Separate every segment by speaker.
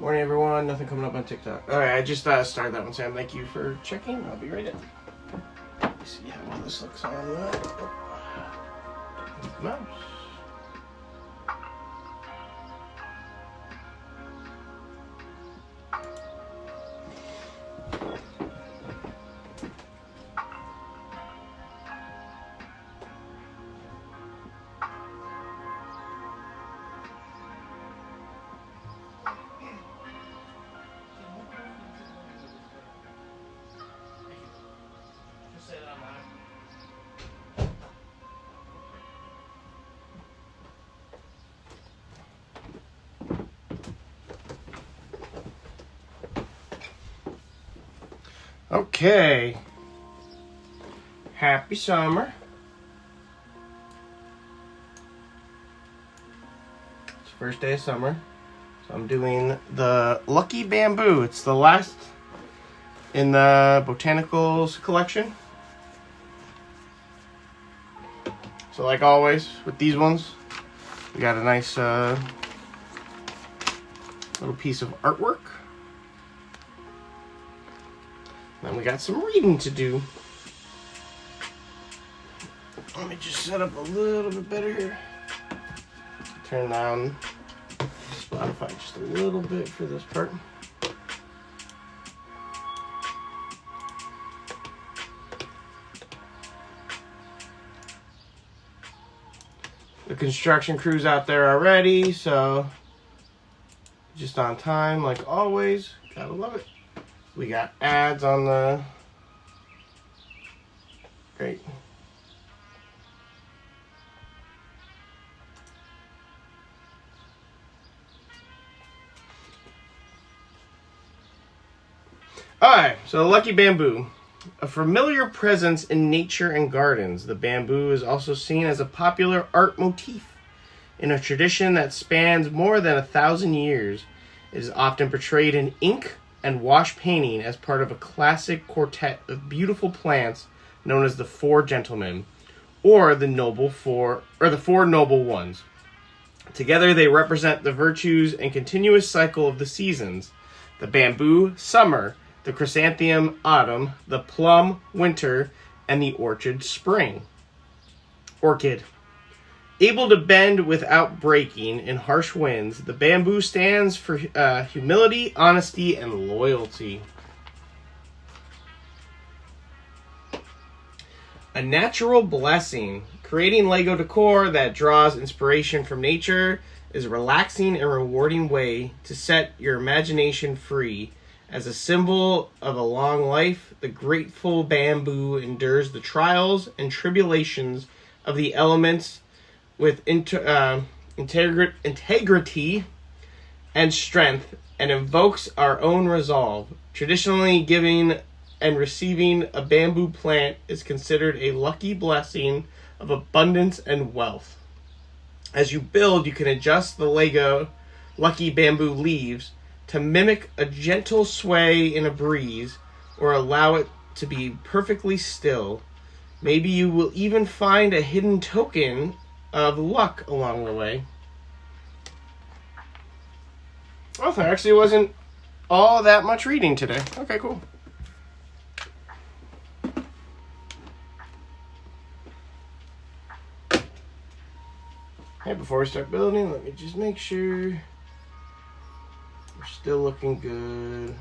Speaker 1: Morning, everyone. Nothing coming up on TikTok. All right, I just started that one, Sam. Thank you for checking. I'll be right in. Let's see how well this looks on the mouse. Okay. Happy summer. It's the first day of summer. So I'm doing the Lucky Bamboo. It's the last in the Botanicals collection. So like always with these ones, we got a nice little piece of artwork. Then we got some reading to do. Let me just set up a little bit better here. Turn down Spotify just a little bit for this part. The construction crew's out there already, so just on time like always. Gotta love it. We got ads on the... Great. Alright, so the Lucky Bamboo. A familiar presence in nature and gardens, the bamboo is also seen as a popular art motif. In a tradition that spans more than 1,000 years, it is often portrayed in ink and wash painting as part of a classic quartet of beautiful plants known as the Four Gentlemen, or the Four Noble Ones. Together they represent the virtues and continuous cycle of the seasons: the bamboo, summer; the chrysanthemum, autumn; the plum, winter; and the orchid, spring. Orchid. Able to bend without breaking in harsh winds, the bamboo stands for humility, honesty, and loyalty. A natural blessing. Creating Lego decor that draws inspiration from nature is a relaxing and rewarding way to set your imagination free. As a symbol of a long life, the grateful bamboo endures the trials and tribulations of the elements with integrity and strength, and invokes our own resolve. Traditionally, giving and receiving a bamboo plant is considered a lucky blessing of abundance and wealth. As you build, you can adjust the Lego Lucky Bamboo leaves to mimic a gentle sway in a breeze, or allow it to be perfectly still. Maybe you will even find a hidden token of luck along the way. Oh, there actually wasn't all that much reading today. Okay, cool. Hey, before we start building, let me just make sure we're still looking good.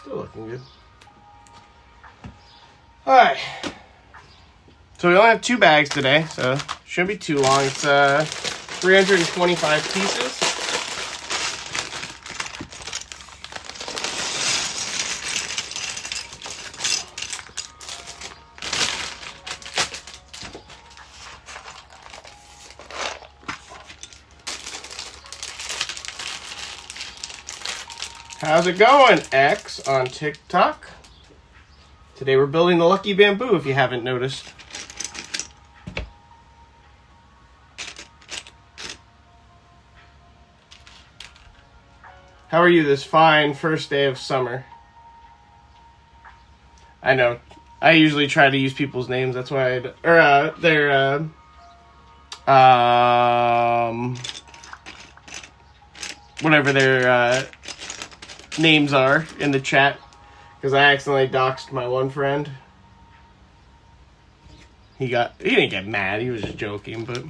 Speaker 1: Still looking good. Alright. So we only have 2 bags today, so shouldn't be too long. It's 325 pieces. How's it going, X on TikTok? Today we're building the Lucky Bamboo, if you haven't noticed. How are you this fine first day of summer? I know. I usually try to use people's names. That's why their whatever their names are in the chat, because I accidentally doxed my one friend. He didn't get mad. He was just joking, but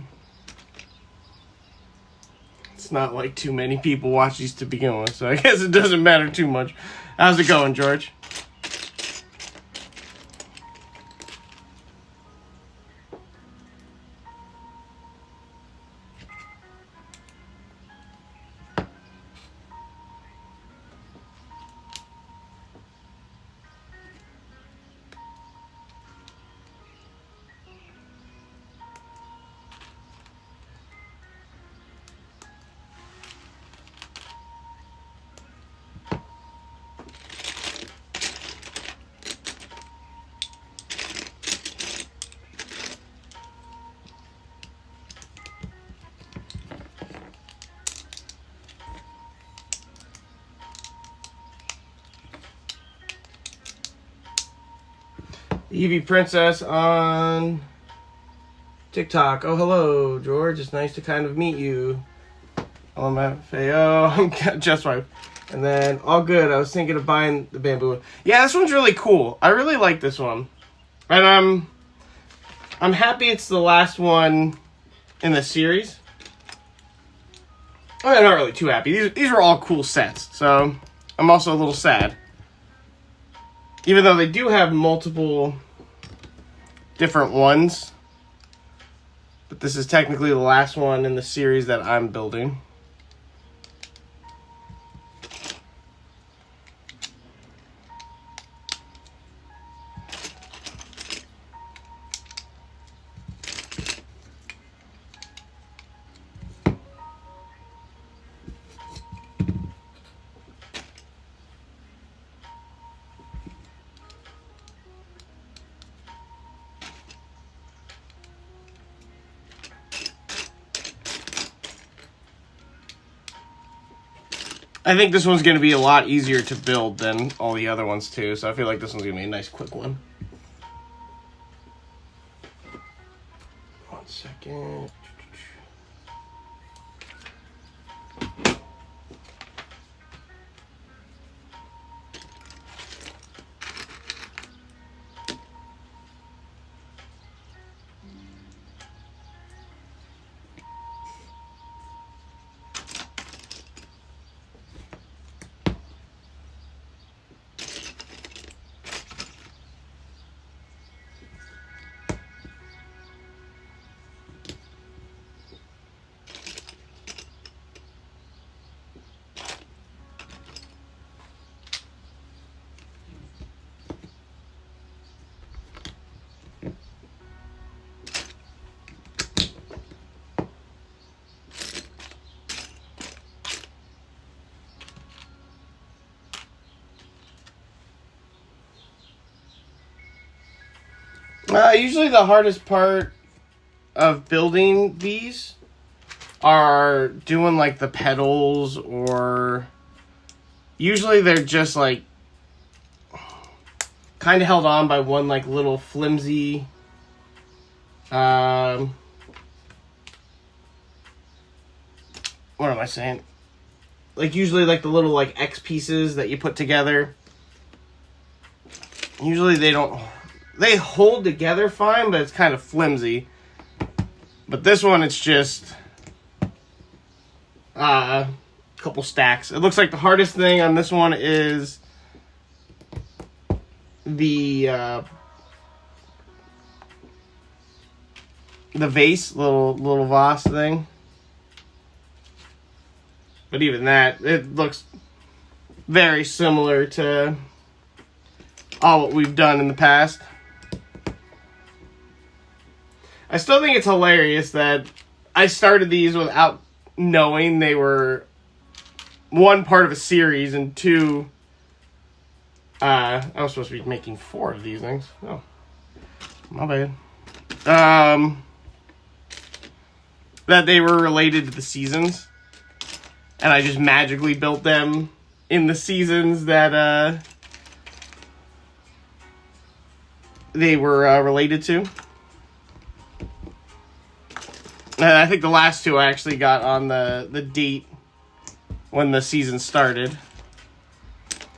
Speaker 1: it's not like too many people watch these to begin with, so I guess it doesn't matter too much. How's it going, George? Eevee Princess on TikTok. Oh, hello, George. It's nice to kind of meet you. LMFAO. I'm just wife. And then, all good. I was thinking of buying the bamboo. Yeah, this one's really cool. I really like this one. And I'm happy it's the last one in the series. I'm not really too happy. These are all cool sets. So, I'm also a little sad. Even though they do have multiple different ones. But this is technically the last one in the series that I'm building. I think this one's going to be a lot easier to build than all the other ones too, so I feel like this one's going to be a nice quick one. 1 second. Usually the hardest part of building these are doing like the petals, or usually they're just like kind of held on by one like little flimsy what am I saying? Like usually like the little like X pieces that you put together. Usually they hold together fine, but it's kind of flimsy. But this one, it's just a couple stacks. It looks like the hardest thing on this one is the vase, little vase thing. But even that, it looks very similar to all what we've done in the past. I still think it's hilarious that I started these without knowing they were one part of a series, and two, I was supposed to be making 4 of these things. Oh, my bad. That they were related to the seasons, and I just magically built them in the seasons that they were related to. I think the last two I actually got on the date when the season started.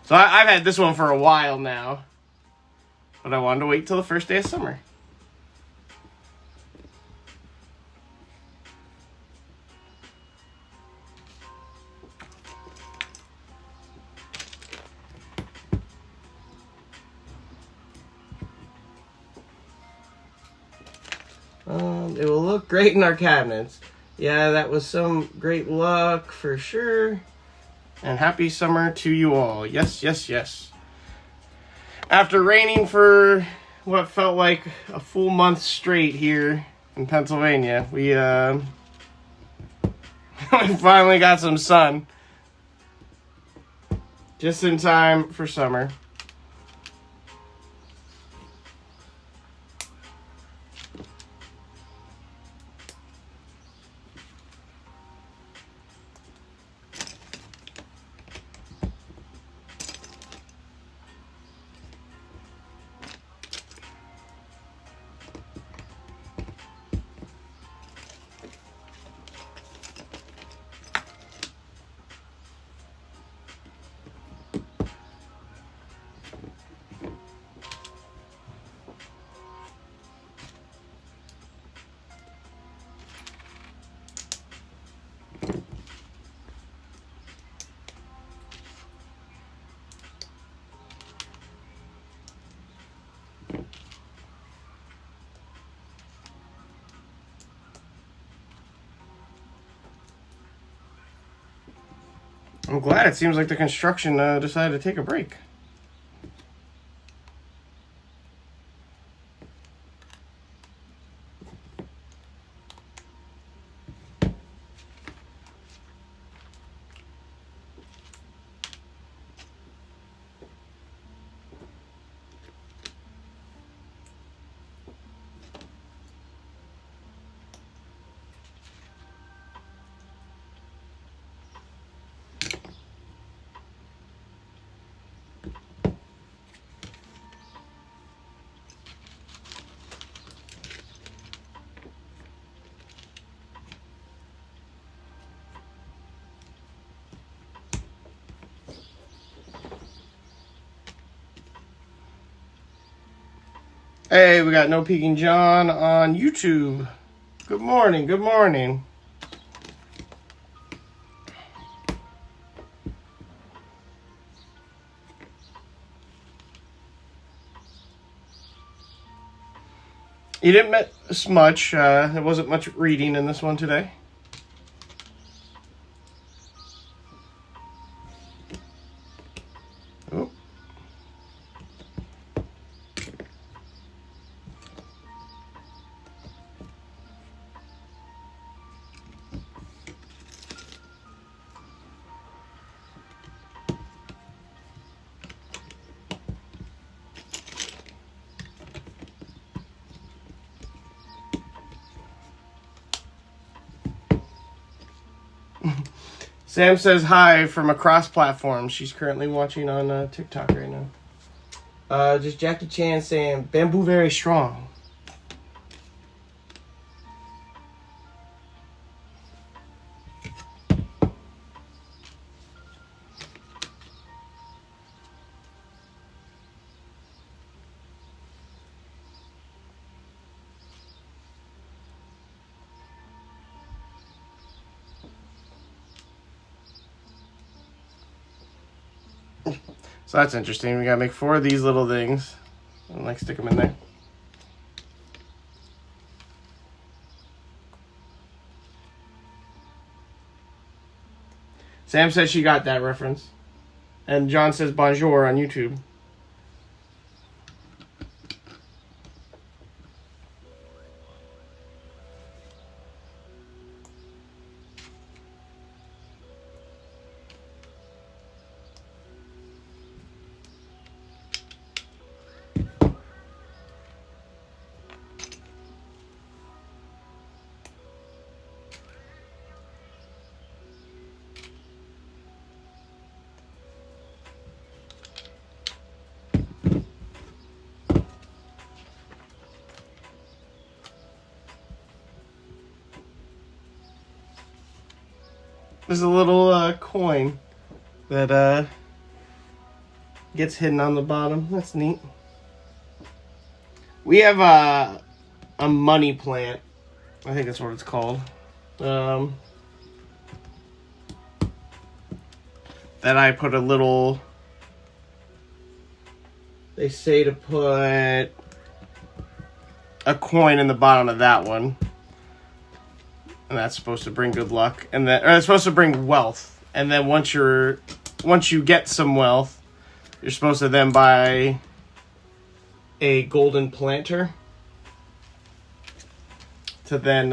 Speaker 1: So I've had this one for a while now. But I wanted to wait till the first day of summer. It will look great in our cabinets. Yeah, that was some great luck for sure. And happy summer to you all. Yes, yes, yes. After raining for what felt like a full month straight here in Pennsylvania, we we finally got some sun. Just in time for summer. I'm glad it seems like the construction decided to take a break. Hey, we got No Peeking John on YouTube. Good morning, good morning. You didn't miss much. There wasn't much reading in this one today. Oh. Sam says hi from across platforms. She's currently watching on TikTok right now. Just Jackie Chan saying, bamboo very strong. So that's interesting. We gotta make 4 of these little things and like stick them in there. Sam says she got that reference. And John says bonjour on YouTube. There's a little coin that gets hidden on the bottom. That's neat. We have a money plant. I think that's what it's called. That I put a little... They say to put a coin in the bottom of that one. And that's supposed to bring good luck. And then, or it's supposed to bring wealth. And then once you get some wealth, you're supposed to then buy a golden planter to then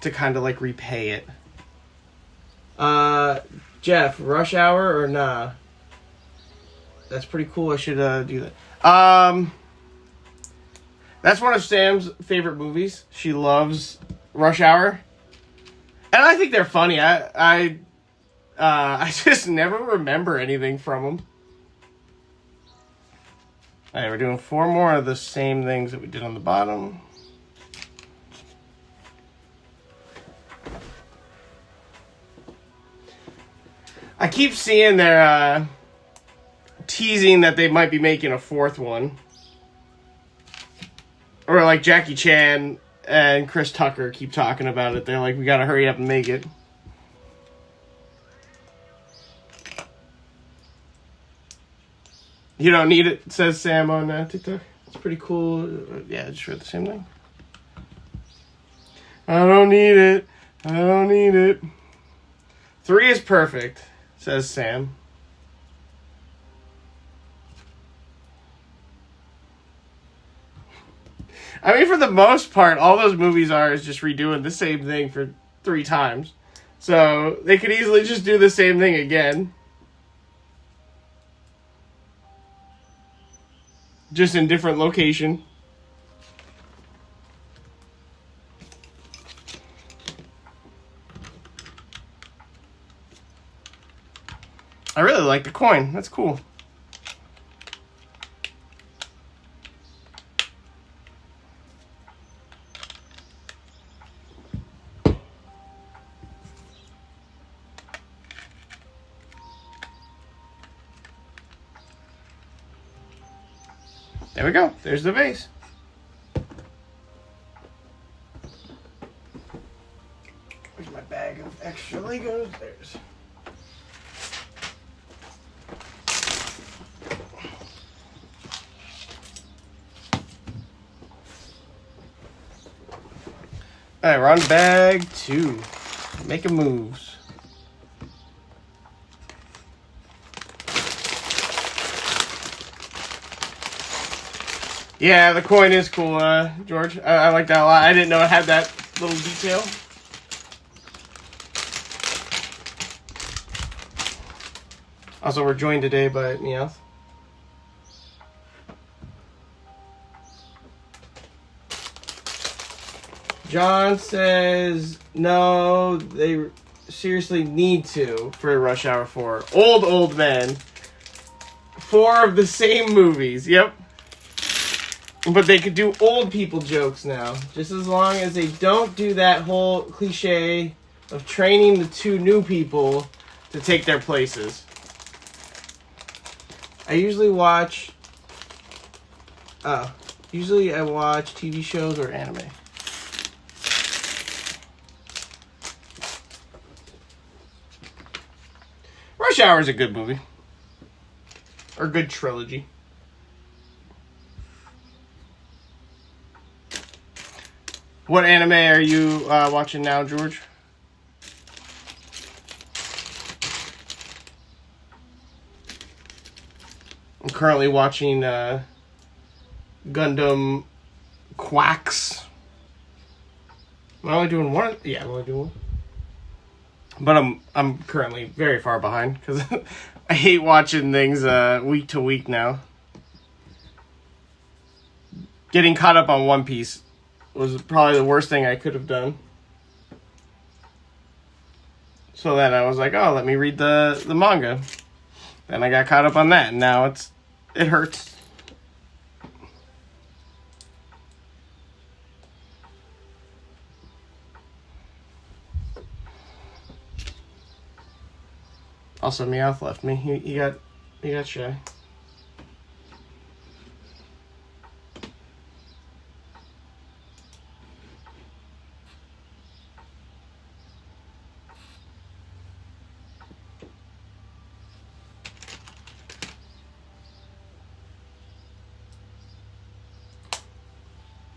Speaker 1: to kind of like repay it. Jeff, Rush Hour or nah? That's pretty cool. I should do that. That's one of Sam's favorite movies. She loves Rush Hour, and I think they're funny. I just never remember anything from them. All right, we're doing 4 more of the same things that we did on the bottom. I keep seeing they're teasing that they might be making a 4th one. Or like Jackie Chan and Chris Tucker keep talking about it. They're like, we gotta hurry up and make it. You don't need it, says Sam on TikTok. It's pretty cool. Yeah, I just read the same thing. I don't need it. I don't need it. 3 is perfect, says Sam. I mean, for the most part, all those movies are is just redoing the same thing for 3 times. So they could easily just do the same thing again. Just in different location. I really like the coin. That's cool. There we go. There's the vase. Where's my bag of extra Legos? There's. Alright, we're on bag 2. Making moves. Yeah, the coin is cool, George. I like that a lot. I didn't know it had that little detail. Also, we're joined today by Meowth. John says, no, they seriously need to for Rush Hour 4. Old men. 4 of the same movies. Yep. But they could do old people jokes now. Just as long as they don't do that whole cliche of training the 2 new people to take their places. I usually watch... usually I watch TV shows or anime. Rush Hour is a good movie. Or good trilogy. What anime are you watching now, George? I'm currently watching Gundam Quacks. Am I only doing one? Yeah, I'm only doing one. But I'm currently very far behind because I hate watching things week to week now. Getting caught up on One Piece was probably the worst thing I could have done. So then I was like, oh, let me read the manga. Then I got caught up on that, and now it hurts. Also, Meowth left me. He got shy.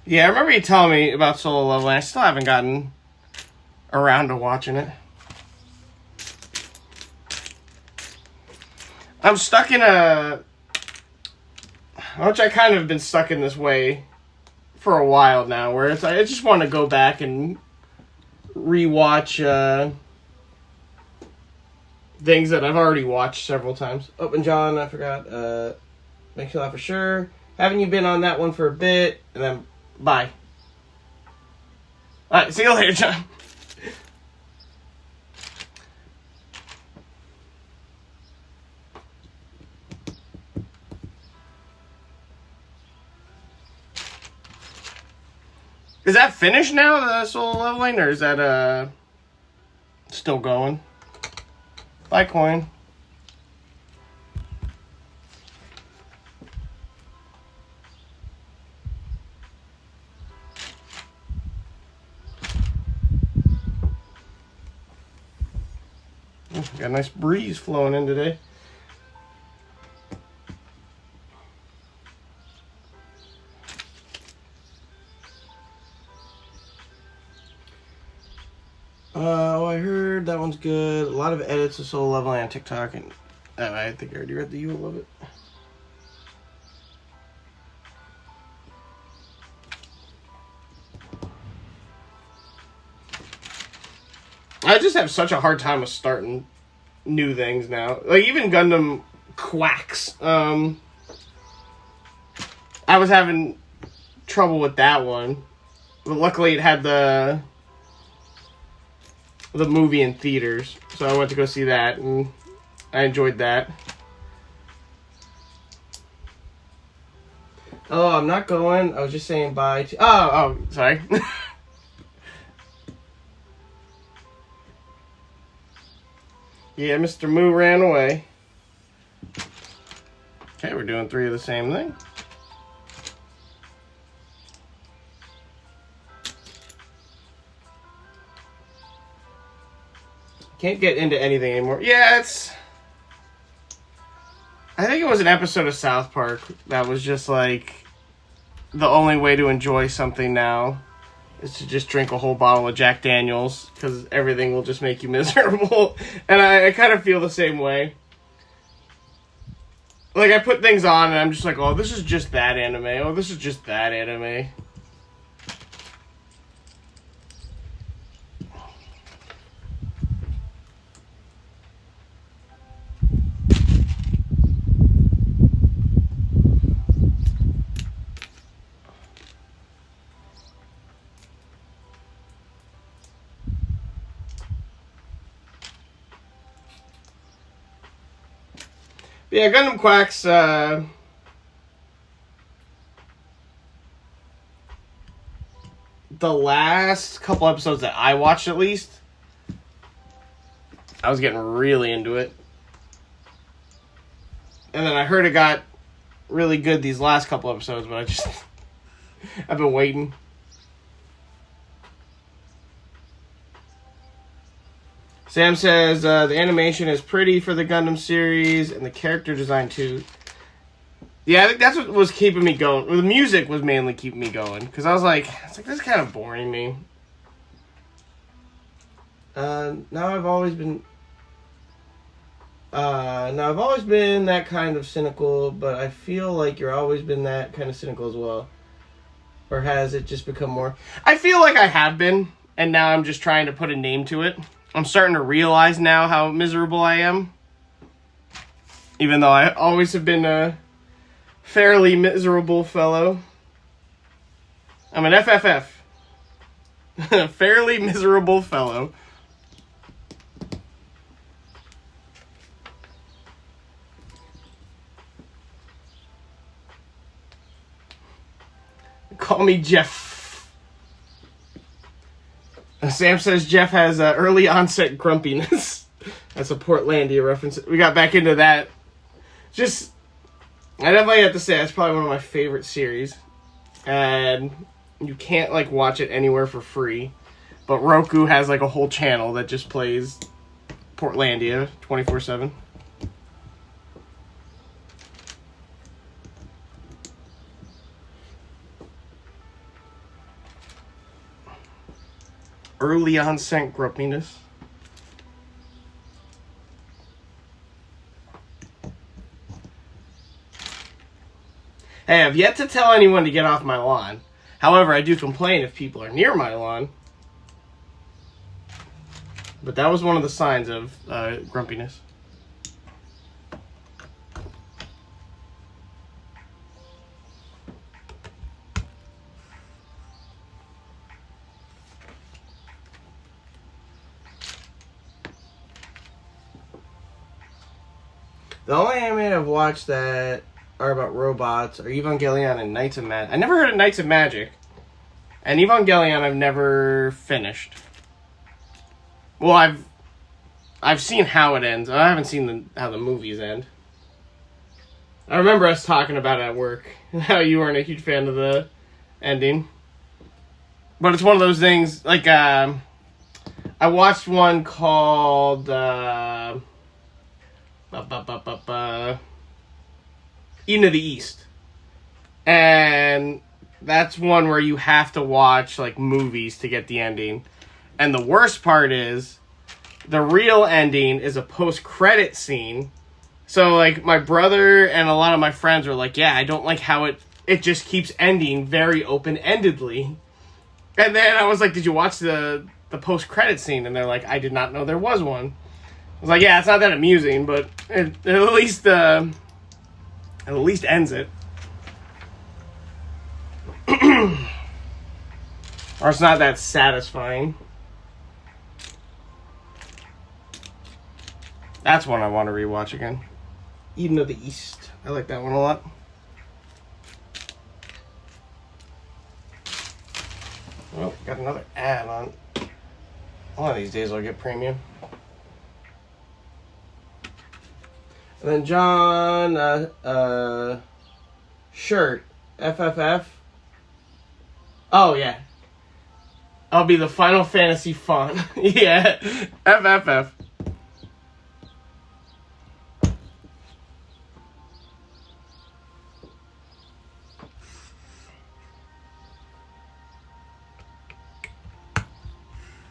Speaker 1: Yeah, I remember you telling me about Solo Leveling. I still haven't gotten around to watching it. I'm stuck in which I kind of been stuck in this way for a while now, where it's I just want to go back and rewatch things that I've already watched several times. Oh, and John, I forgot. Makes you laugh for sure. Haven't you been on that one for a bit? And then bye. All right, see you later, John. Is that finished now, the Solo Leveling, or is that still going? Buy coin. Got a nice breeze flowing in today. I heard that one's good. A lot of edits of Solo Leveling on TikTok, and I think I already read the You Will Love It. I just have such a hard time with starting new things now. Like, even Gundam Quacks. I was having trouble with that one. But luckily it had the movie in theaters. So I went to go see that, and I enjoyed that. Oh, I'm not going. I was just saying bye to... Oh, sorry. Yeah, Mr. Moo ran away. Okay, we're doing 3 of the same thing. Can't get into anything anymore. Yeah, it's... I think it was an episode of South Park that was just like... The only way to enjoy something now is to just drink a whole bottle of Jack Daniels, because everything will just make you miserable. And I kind of feel the same way. Like, I put things on and I'm just like, oh, this is just that anime. Oh, this is just that anime. Yeah, Gundam Quacks, the last couple episodes that I watched, at least, I was getting really into it. And then I heard it got really good these last couple episodes, but I've been waiting. Sam says, the animation is pretty for the Gundam series, and the character design too. Yeah, I think that's what was keeping me going. Well, the music was mainly keeping me going, because I was like, this is kind of boring me. Now I've always been that kind of cynical, but I feel like you're always been that kind of cynical as well. Or has it just become more? I feel like I have been, and now I'm just trying to put a name to it. I'm starting to realize now how miserable I am. Even though I always have been a fairly miserable fellow. I'm an FFF. A fairly miserable fellow. Call me Jeff. Sam says Jeff has early onset grumpiness. That's a Portlandia reference. We got back into that. Just, I definitely have to say, that's probably one of my favorite series. And you can't, like, watch it anywhere for free. But Roku has, like, a whole channel that just plays Portlandia 24/7. Early onset grumpiness. Hey, I've yet to tell anyone to get off my lawn. However, I do complain if people are near my lawn. But that was one of the signs of grumpiness. The only anime I've watched that are about robots are Evangelion and Knights of Magic. I never heard of Knights of Magic. And Evangelion I've never finished. Well, I've seen how it ends. I haven't seen how the movies end. I remember us talking about it at work. How you weren't a huge fan of the ending. But it's one of those things, like, I watched one called, Eden of the East. And that's one where you have to watch, like, movies to get the ending. And the worst part is, the real ending is a post-credit scene. So, like, my brother and a lot of my friends were like, yeah, I don't like how it just keeps ending very open-endedly. And then I was like, did you watch the post-credit scene? And they're like, I did not know there was one. I was like, yeah, it's not that amusing, but it at least ends it. Or it's not that satisfying. That's one I want to rewatch again. Eden of the East. I like that one a lot. Oh, got another ad on. One of these days I'll get premium. And then John Shirt, FFF. Oh, yeah. I'll be the Final Fantasy font. Yeah, FFF.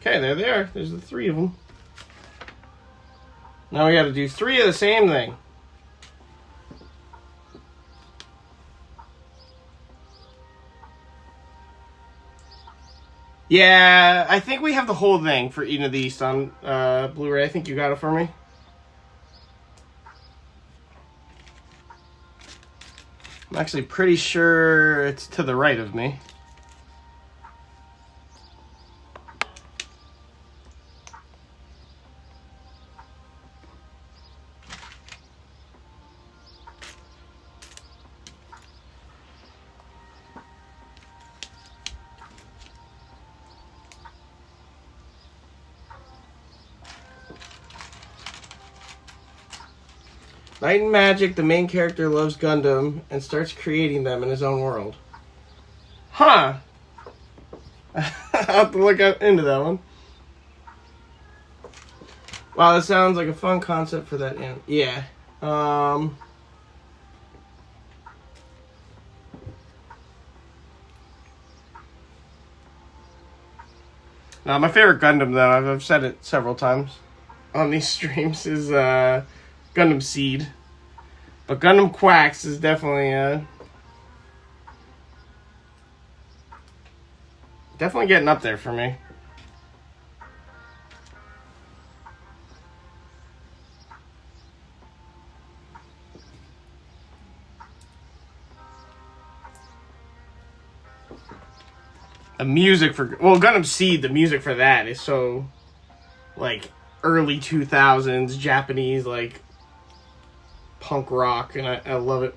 Speaker 1: Okay, there they are. There's the three of them. Now we gotta do three of the same thing. Yeah, I think we have the whole thing for Eden of the East on Blu-ray. I think you got it for me. I'm actually pretty sure it's to the right of me. Night in Magic, the main character loves Gundam and starts creating them in his own world. Huh. I'll have to look into that one. Wow, that sounds like a fun concept for that. Yeah. Now, my favorite Gundam, though, I've said it several times on these streams, is Gundam Seed. But Gundam Quacks is definitely definitely getting up there for me. The music for Gundam Seed, the music for that is so like early 2000s Japanese, like punk rock, and I love it.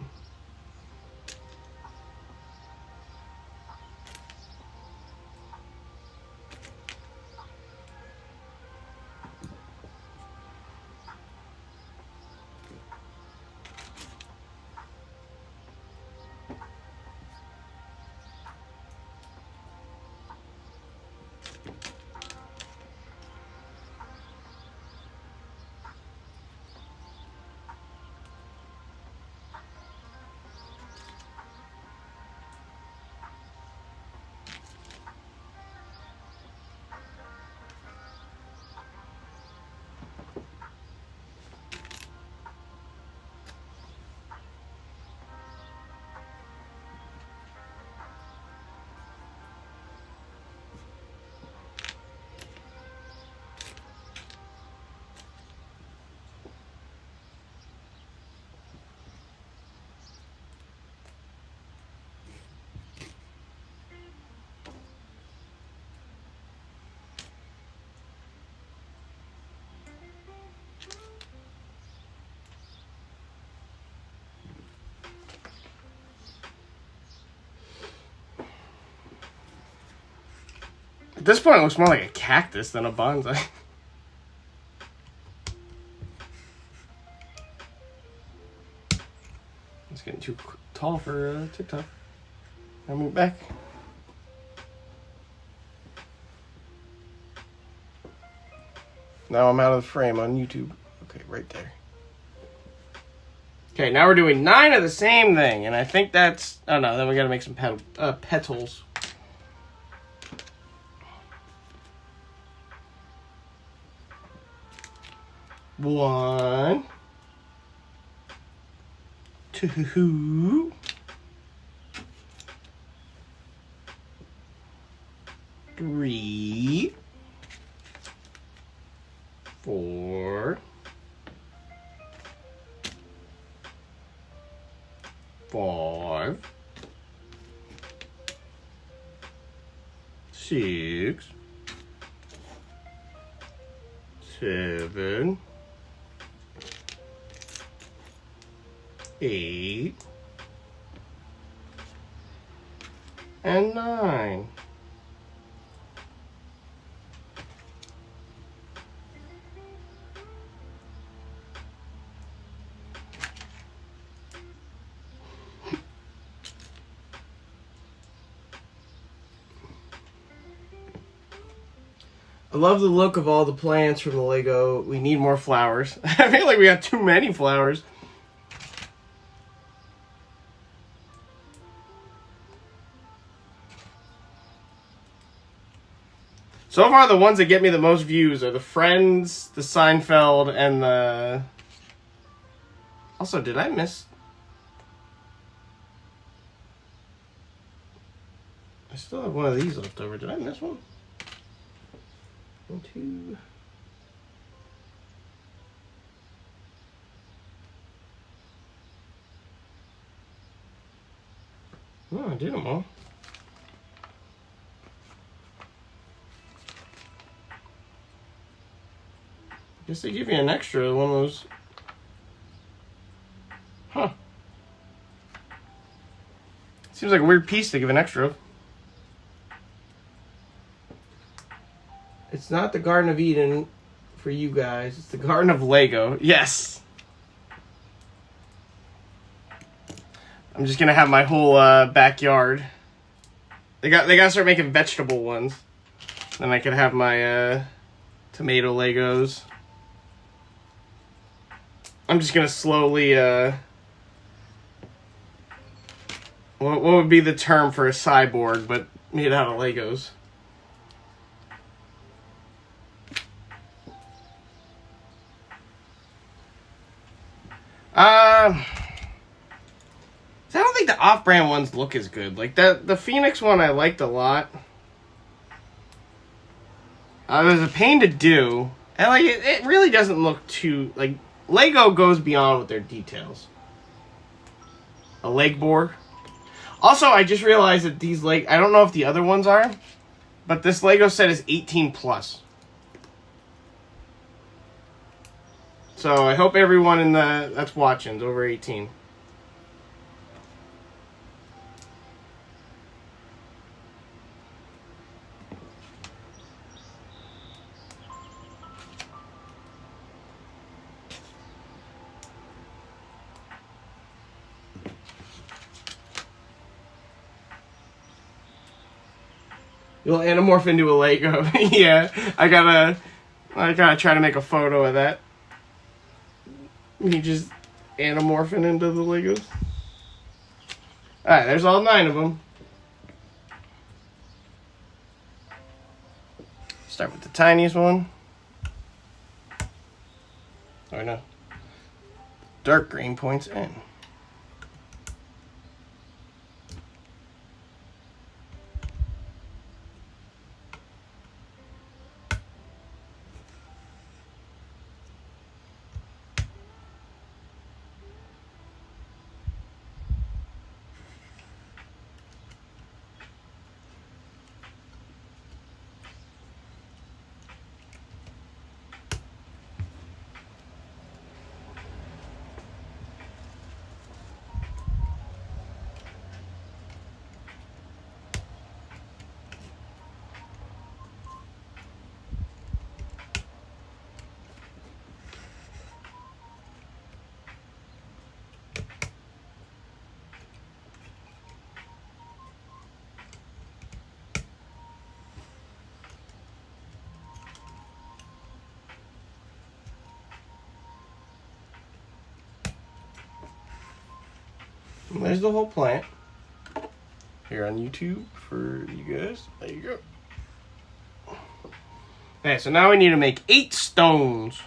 Speaker 1: At this point, it looks more like a cactus than a bonsai. It's getting too tall for TikTok. I'll move back. Now I'm out of the frame on YouTube. Okay, right there. Okay, now we're doing 9 of the same thing, and I think that's... Oh no, then we gotta make some petals. One, 2, 3, 4, 5, 6, 7, 8, and 9. I love the look of all the plants from the Lego. We need more flowers. I feel like we got too many flowers. So far, the ones that get me the most views are the Friends, the Seinfeld, and the... Also, did I miss... I still have one of these left over. Did I miss one? 1, 2... Oh, I did them all. Guess they give you an extra one of those. Huh. Seems like a weird piece to give an extra of. It's not the Garden of Eden for you guys. It's the Garden of Lego. Yes. I'm just gonna have my whole backyard. They gotta start making vegetable ones. Then I can have my tomato Legos. I'm just gonna slowly what would be the term for a cyborg, but made out of Legos? I don't think the off-brand ones look as good. Like the Phoenix one I liked a lot. It was a pain to do. And like it really doesn't look too like Lego goes beyond with their details. A leg board. Also, I just realized that these I don't know if the other ones are, but this Lego set is 18 plus. So I hope everyone that's watching is over 18. You'll anamorph into a Lego. Yeah, I gotta try to make a photo of that. Me just anamorphing into the Legos. Alright, there's all 9 of them. Start with the tiniest one. Oh no. Dark green points in. And there's the whole plant. Here on YouTube for you guys. There you go. Okay, so now we need to make 8 stones.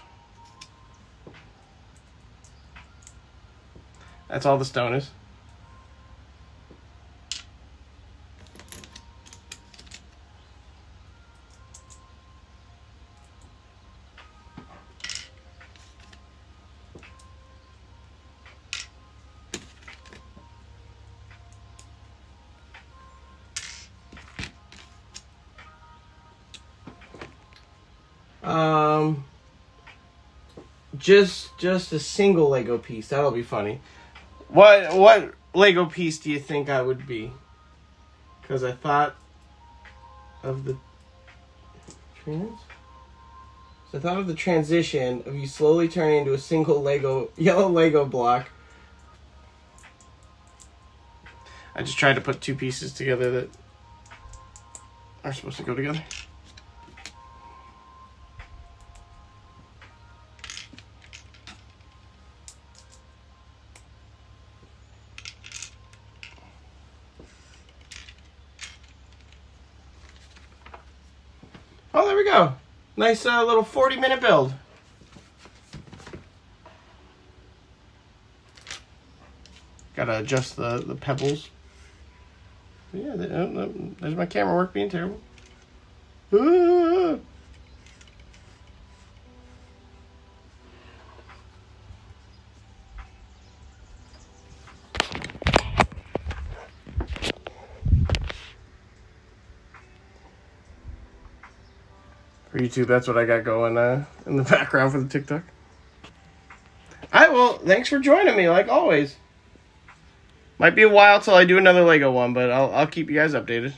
Speaker 1: That's all the stone is. Just a single Lego piece. That'll be funny. What Lego piece do you think I would be? Because I thought of the transition of you slowly turning into a single yellow Lego block. I just tried to put 2 pieces together that are supposed to go together. Oh, there we go. Nice little 40-minute build. Gotta adjust the pebbles. Yeah, there's my camera work being terrible. Ah! For YouTube, that's what I got going in the background for the TikTok. Alright, well, thanks for joining me, like always. Might be a while till I do another Lego one, but I'll keep you guys updated.